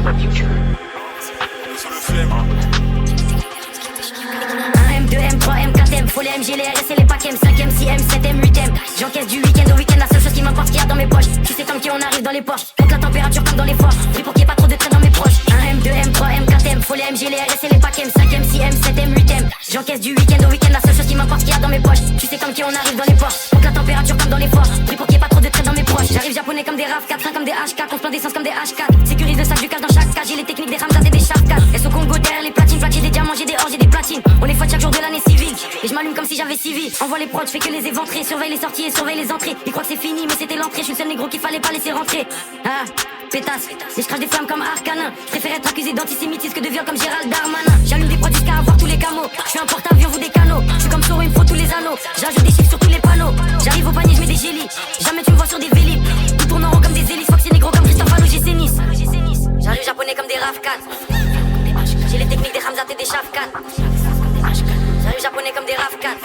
M2, M3, M4, M, faut les MG, les RS et les packs M, 5M, 6M, 7M, 8M. J'encaisse du week-end au week-end, la seule chose qui m'importe qu'il y a dans mes poches. Tu sais comme qui on arrive dans les poches, compte la température comme dans les forges. Pris pour qu'il n'y ait pas trop de traits dans mes proches. M2, M3, M4M, faut les MG, les RS et les packs M, 5M, 6M, 7M, 8M. J'encaisse du week-end au week-end, la seule chose qui m'importe qu'il y a dans mes poches. Tu sais comme qui on arrive dans les poches, compte la température comme dans les forges. Pris pour qu'il n'y ait pas trop de traits dans mes proches. J'arrive japonais comme des RAV4, comme des H4, on se prend d'essence comme des H4. Sécurise le sac du cash dans chaque cage, j'ai les techniques des Ramzat et des Sharkas. Et au Congo derrière les platines, j'ai des diamants, j'ai des or, j'ai des platines. On les fouette chaque jour de l'année civile. Et je m'allume comme si j'avais 6 vies. Envoie les prods, je fais que les éventrés. Surveille les sorties et surveille les entrées. Ils croient que c'est fini, mais c'était l'entrée. Je suis le seul négro qu'il fallait pas laisser rentrer. Ah, pétasse. Et je crache des flammes comme Arcanin. Je préfère être accusé d'antisémitisme que de viol comme Gérald Darmanin. J'allume des prods jusqu'à avoir tous les camos. Je suis un porte-avions, vous des canaux. Je suis comme Soro, il me faut tous les anneaux. J'ajoute des chiffres sur tous les panneaux. J'arrive au panier, je mets des gélis. Jamais tu me vois sur des vélib. Tout tourne en rond comme des hélices. Fox et négro comme Christophe Allo, j'ai Nice. J'arrive japonais comme des RAV4. J'ai les techniques des Ramzat et des Sharkas. J'arrive japonais comme des RAV4.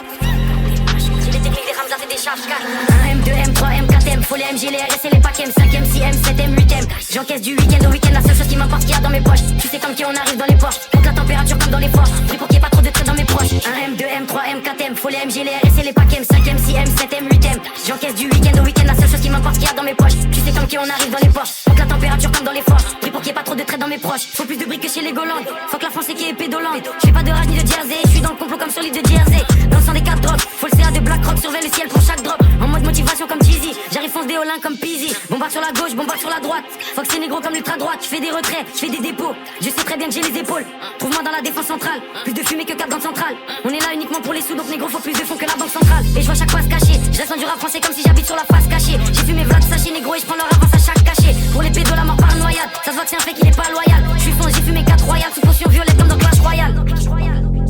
J'ai les techniques des Ramzat et des Sharkas. M2, M3, M4M, faut les MG, les RS et les packs M, 5M, 6M, 7M, 8M. J'encaisse du week-end au week-end, la seule chose qui m'importe qu'il y a dans mes poches. Tu sais comme qui on arrive dans les poches, compte la température comme dans les forges. Pris pour qu'il n'y ait pas trop de traits dans mes proches. M2, M3, M4M, faut les MG, les RS et les packs M, 5M, 6M, 7M, 8M. J'encaisse du week-end au week-end, la seule chose qui m'importe qu'il y a dans mes poches. Tu sais comme qui on arrive dans les poches, compte la température comme dans les forges. Pris pour qu'il n'y ait pas trop de traits dans mes proches. Faut plus de briques que chez les Golandes. Faut que la France est qui est pédolente. Je fais pas de rage ni de jersey, je suis dans le complot comme sur l'île de Jersey. Dans le sang des 4 drops, faut le CA de Black Rock, surveille le ciel pour chaque drop. En mode motivation comme Jeezy, j'arrive fonce des Olin comme Peasy. Bombarde sur la gauche, bombarde sur la droite. Faut que c'est négro comme l'ultra droite. Je fais des retraits, je fais des dépôts. Je sais très bien que j'ai les épaules. Trouve-moi dans la défense centrale. Plus de fumée que 4 dans le central. On est là uniquement pour les sous, donc négro faut plus de fonds que la banque centrale. Et je vois chaque fois se cacher. Je reste du rap français comme si j'habite sur la face cachée. J'ai fumé Vlad sachet négro et je prends leur avance à chaque cachet. Pour les pédos la mort par noyade. Ça se voit que c'est un fait qu'il est pas loyal. Je suis fonce, j'ai fumé 4 royales sous potion violette comme dans Clash Royale.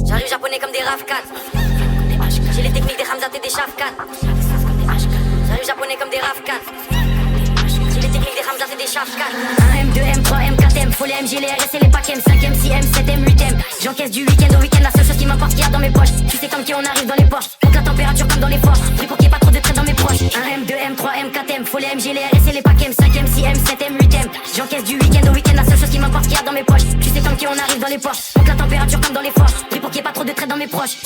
J'arrive japonais comme des RAV4. J'ai les techniques des Ramzat et des Sharkas. J'arrive japonais comme des RAV4. J'ai les techniques des Ramzat et des Sharkas. M2, M3, M4M, faut les MG, les RS et les packs M, 5M, 6M, 7M, 8M. J'encaisse du week-end au week-end, la seule chose qui m'importe qu'il y a dans mes poches. Tu sais comme qui on arrive dans les poches, compte la température comme dans les forges. Pris pour qu'il n'y ait pas trop de traits dans mes proches. M2, M3, M4M, faut les MG, les RS et les packs M, 5M, 6M, 7M, 8M. J'encaisse du week-end au week-end, la seule chose qui m'importe qu'il y a dans mes poches. Tu sais comme qui on arrive dans les poches, compte la température comme dans les forges. Pris pour qu'il n'y ait pas trop de traits dans mes proches.